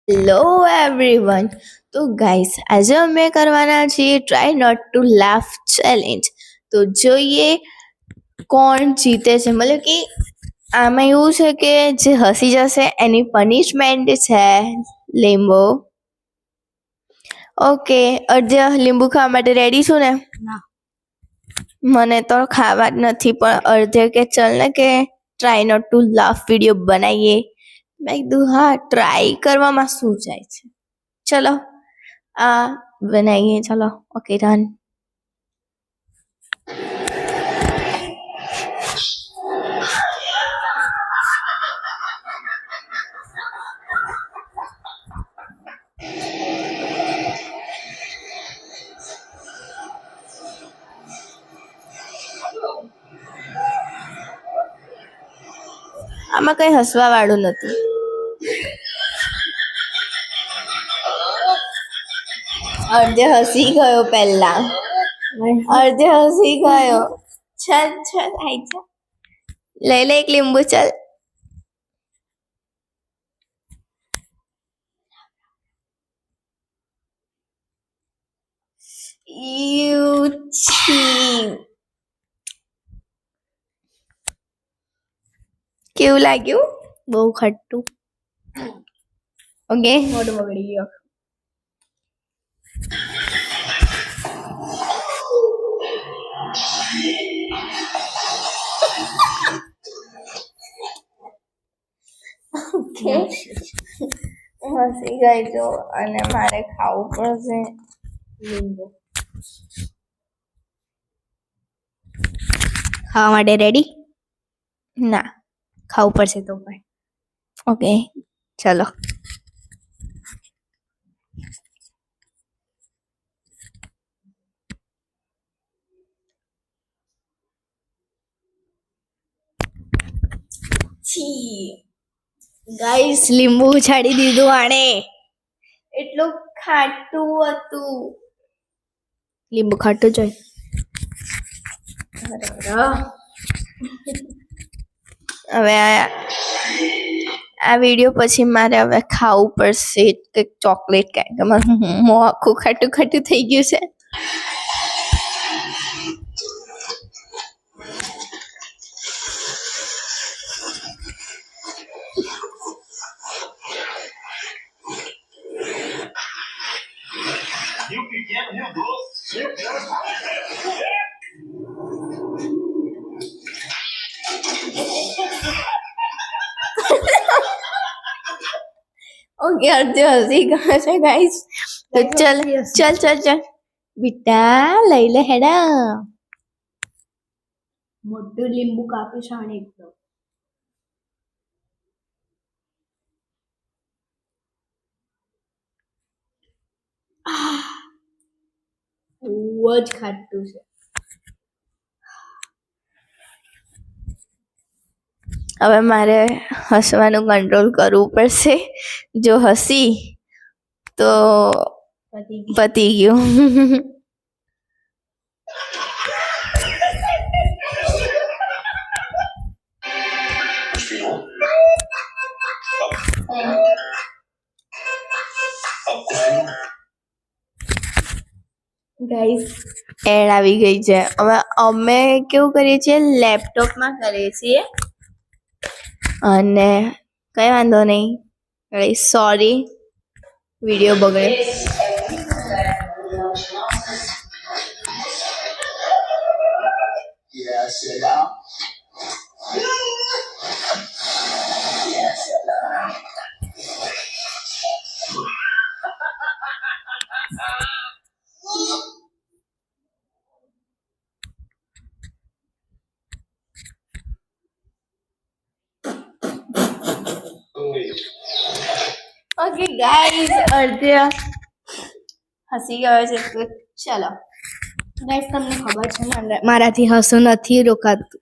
Hello everyone. તો guys આજે અમે કરવાના છીએ try not to laugh challenge. તો જોઈએ કોણ જીતે છે. મતલબ કે આમાં એવું છે કે જે હસી જશે એની પનિશમેન્ટ છે લીંબુ. ઓકે, અડધા લીંબુ ખાવા માટે રેડી છું ને? મને તો ખાવા જ નથી, પણ અડધે કે ચલ ને કે try not to laugh video બનાવીએ. મેં કીધું હા, ટ્રાય કરવામાં શું જાય છે, ચલો આ બનાવીએ. ચલો ઓકે ડન. આમાં કઈ હસવા વાળું નથી. અડધે હસી ગયો પહેલા, અડધે હસી ગયો. ચાલ ચાલ આઈ જા, લઈ લે એક લીંબુ. ચાલ યુ છી. કેવું લાગ્યું? બહુ ખટ્ટું. ઓકે, મોઢું બગડી ગયો. ઓકે, હસી ગઈ જો, અને મારે ખાવું પડશે લીંબુ. ખાવા માટે રેડી? ના, ખાવું પડશે તો પણ. ઓકે ચલો. ગાઈસ, લીંબુ છાડી દીધું આણે. એટલું ખાટું હતું. લીંબુ ખાટું જ હોય. હવે આ વિડીયો પછી મારે હવે ખાવું પડશે કંઈક ચોકલેટ, કારણ કે મારું મોં આખું ખાટું ખાટું થઈ ગયું છે. ઓકે, અડધે હસી ગયા છે ગાઈસ. તો ચલ ચલ ચલ ચલ બેટા, લઈ લે હેડા. મોટું લીંબુ કાપી છાણે એકદમ. બહુ જ ખાટું છે. હવે મારે હસવાનું કંટ્રોલ કરવું પડશે. જો હસી તો પતી ગયું. ગાઈસ, એડ આવી ગઈ છે. હવે અમે કેવું કરીએ છીએ, લેપટોપમાં કરીએ છીએ, અને કઈ વાંધો નહીં. સોરી, વિડીયો બગડે. ઓકે ગાઈસ, અડધે હસી ગયો છે. તો ચલો ગાઈસ, તમને ખબર છે મારાથી હસવું નથી રોકાતું.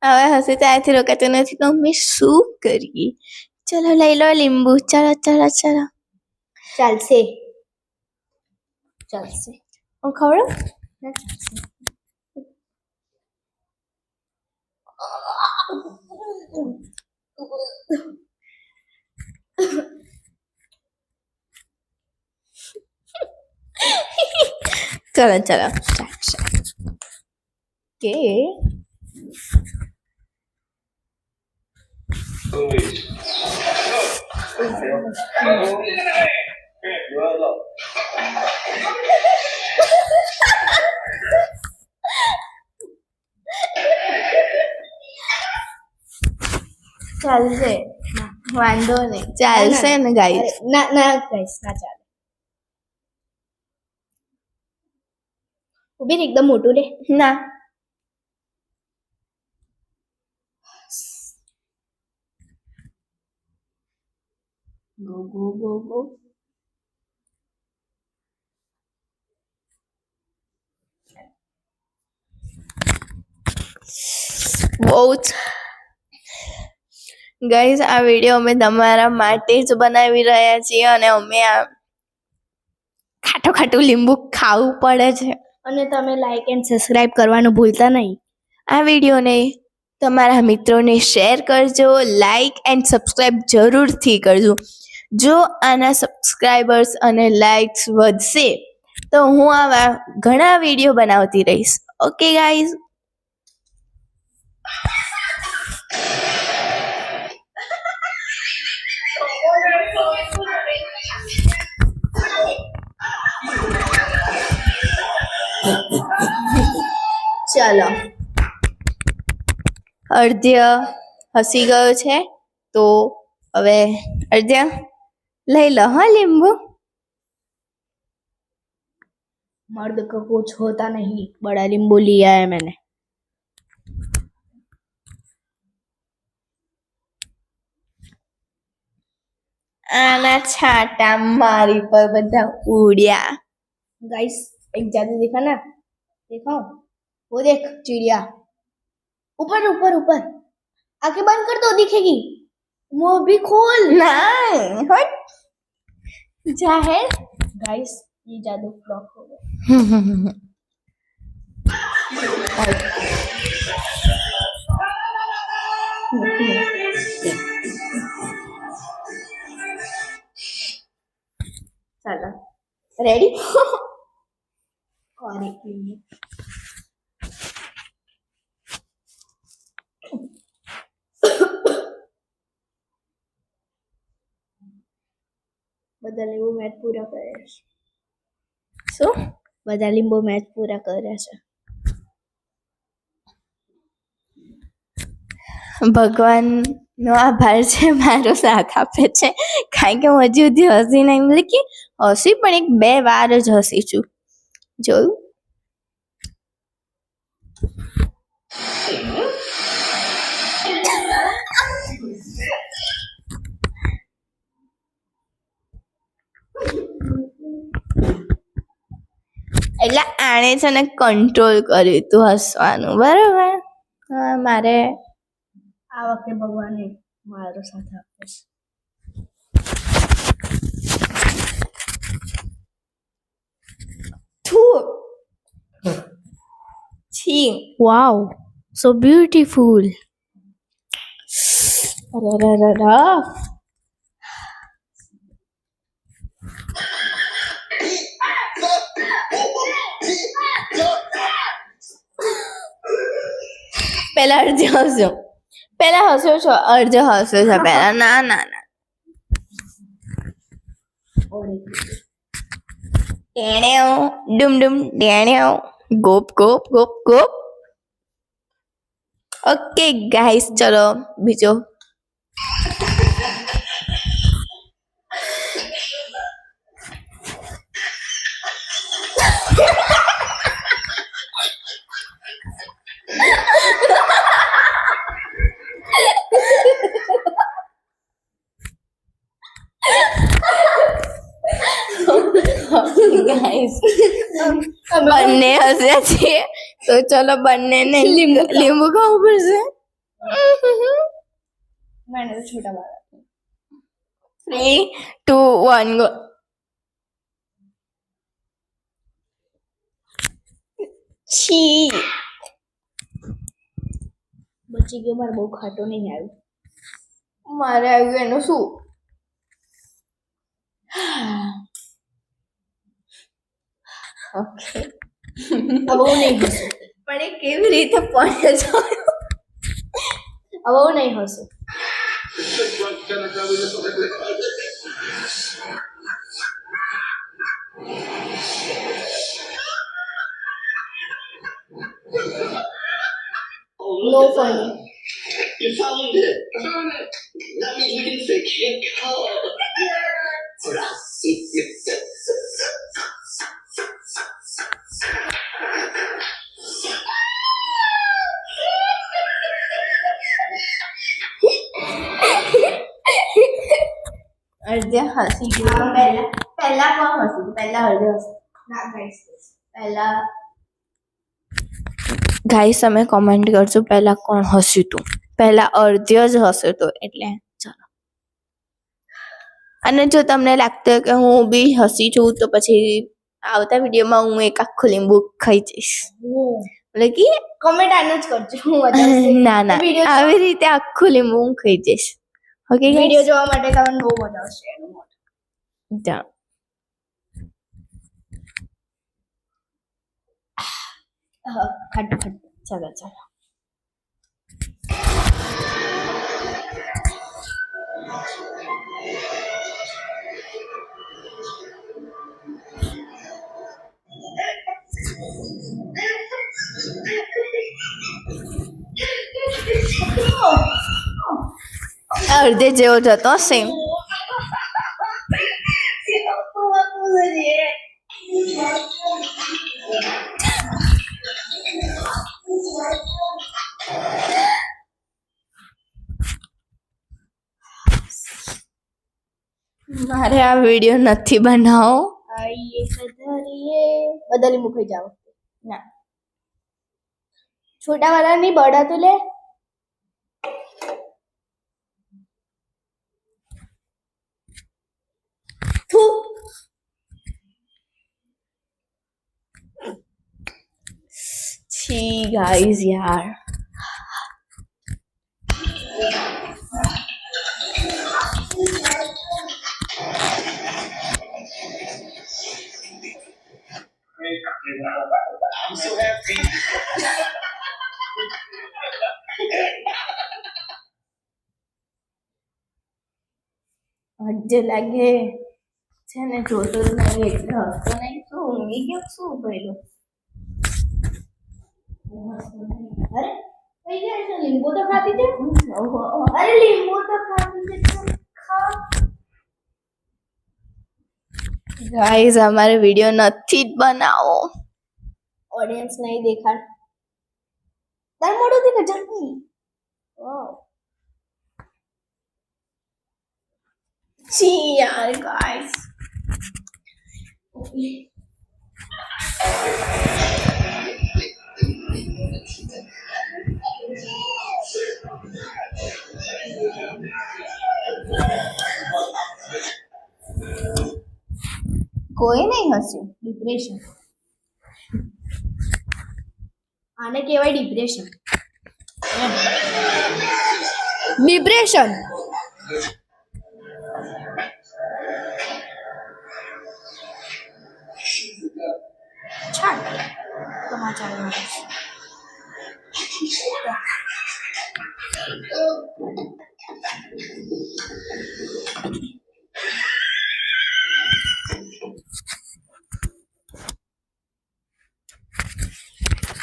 હવે હસી ત્યાંથી રોકાતું નથી, તો અમે શું કરીએ? ચલો લઈ લો લીંબુ. ચલો ચલો ચલો. ચાલશે ચાલશે. હું ખવડાવું? ચલો ચલો સ્ટાર્ટ કે ચાલશે વાંધો નહીં ચાલશે ને ગાઈસ ના ના ગાઈસ ના ચાલે ઉભી એકદમ મોટું લે ના ગો ગો ગો ગો બહુ જ ગાઈઝ આ વિડીયો અમે તમારા માટે જ બનાવી રહ્યા છીએ અને અમે આ ખાટું ખાટું લીંબુ ખાવું પડે છે અને તમે લાઈક એન્ડ સબસ્ક્રાઇબ કરવાનું ભૂલતા નહીં આ વિડીયોને તમારા મિત્રોને શેર કરજો લાઈક એન્ડ સબસ્ક્રાઇબ જરૂરથી કરજો જો આના સબસ્ક્રાઇબર્સ અને લાઇક્સ વધશે તો હું આવા ઘણા વિડીયો બનાવતી રહીશ ઓકે ગાઈઝ ચાલો અર્ધ્ય હસી ગયો છે તો હવે અર્ધ્ય લઈ લો હા લીંબુ मर्द का कुछ होता नहीं बड़ा नींबू लिया है मैंने आना छाटा मारी पर बधा उड़िया गाइस एक जादू देखा ना देखो वो देख चिड़िया ऊपर ऊपर ऊपर आंखें बंद कर दो दिखेगी वो भी खोल नहीं हट जाहिर गाइस ये जादू फ्लॉप हो गया चलो रेडी और एक मिनट બધા લીંબુ મેચ પૂરા કરે છે શું બધા લીંબુ મેચ પૂરા કરે છે ભગવાનનો આભાર છે મારો સાથ આપે છે કારણ કે હું હજી સુધી હસી નહીં મતલબ કે હસી પણ એક બે વાર જ હસી છું જોયું એટલે આણે છે ને કંટ્રોલ કર્યું તું હસવાનું બરાબર મારે આ વખતે ભગવાને મારો સાથ આપ્યો છે છી વાવ સો બ્યુટીફુલ પેલા અર્ધ્ય હસ્યો પેલા હસ્યો છો અર્ધ્ય હસ્યો છે પેલા ના ના ના ટેણ્યો ડુમ ડુમ ટેણ્યો ગોપ ગોપ ગોપ ગોપ ઓકે ગાઈસ ચલો બીજો ગાઈસ બંને હસ્યા છીએ તો ચલો બંનેને લીંબુ ખાવું પડશે मैंने तो छोटा मारा 3 2 1 गो छी બચી ગયો મારે બહુ ખાટો નહીં આવ્યું મારે આવ્યું એનું શું ઓકે હવે હું નહીં હસું. પણ એ કેવી રીતે પડે છે? હવે હું નહીં હસું. No funny. You found it. That means we can fix your car. અડધે હસી ગયું. પહેલા કોણ હસ્યું? પહેલા અડધે હસ્યું. ના ગાઈસ, પહેલા ગાઈસ તમે કોમેન્ટ કરજો પહેલા કોણ હસ્યું તું. પહેલા અડધે જ હસ્યો તો એટલે ચાલો. અને જો તમને લાગતું હોય કે હું બી હસી છું તો પછી આવતા વિડીયોમાં હું એક આખું લીંબુ ખાઈ જઈશ. એટલે કે કમેન્ટ આને જ કરજો. હું ના ના આવી રીતે આખું લીંબુ હું ખાઈ જઈશ. ઓકે વિડીયો જોવા માટે તમને બહુ મજા આવશે. જા ખટ ખટ ચાલો ચાલો. અડધે જેવો જતો સેમ. મારે આ વિડીયો નથી બનાવો. બદલી મૂકી જાઓ. ના છોટા વાળા નહીં બડા તો લે. છી ગાઈસ યાર. I'm so happy. અડધે લાગે છે ને જોતો લાગે એટલે હસતો નહીં. શું ઊંઘી ગયો? શું કર્યું? અરે કઈ જાય છે? લીંબુ તો ખાતી છે. અરે લીંબુ તો ખાતી છે. ગાઈસ અમારે વિડીયો નથી જ બનાવો. ઓડિયન્સ નહીં દેખાડ. તાર મોઢું દેખા જલ્દી. વાવ છી યાર ગાઈસ. કોઈ નહીં હસ્યું. ડિપ્રેશન આને કહેવાય. ડિપ્રેશન. ડિપ્રેશન. છાડ સમાચાર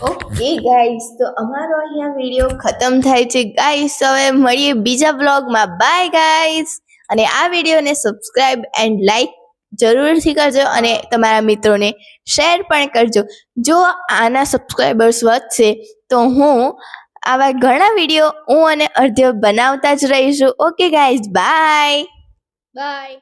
ઓકે ગાઈસ, તો અમારો અહીંયા વિડીયો ખતમ થાય છે ગાઈસ. હવે મળીએ બીજા બ્લોગમાં. Bye guys. અને આ વિડીયોને સબસ્ક્રાઇબ એન્ડ લાઈક જરૂરથી કરજો અને તમારા મિત્રોને શેર પણ કરજો. જો આના સબસ્ક્રાઈબર્સ વધશે તો હું આવા ઘણા વિડીયો હું અને અર્ધ્ય બનાવતા જ રહીશું. Okay guys, bye bye.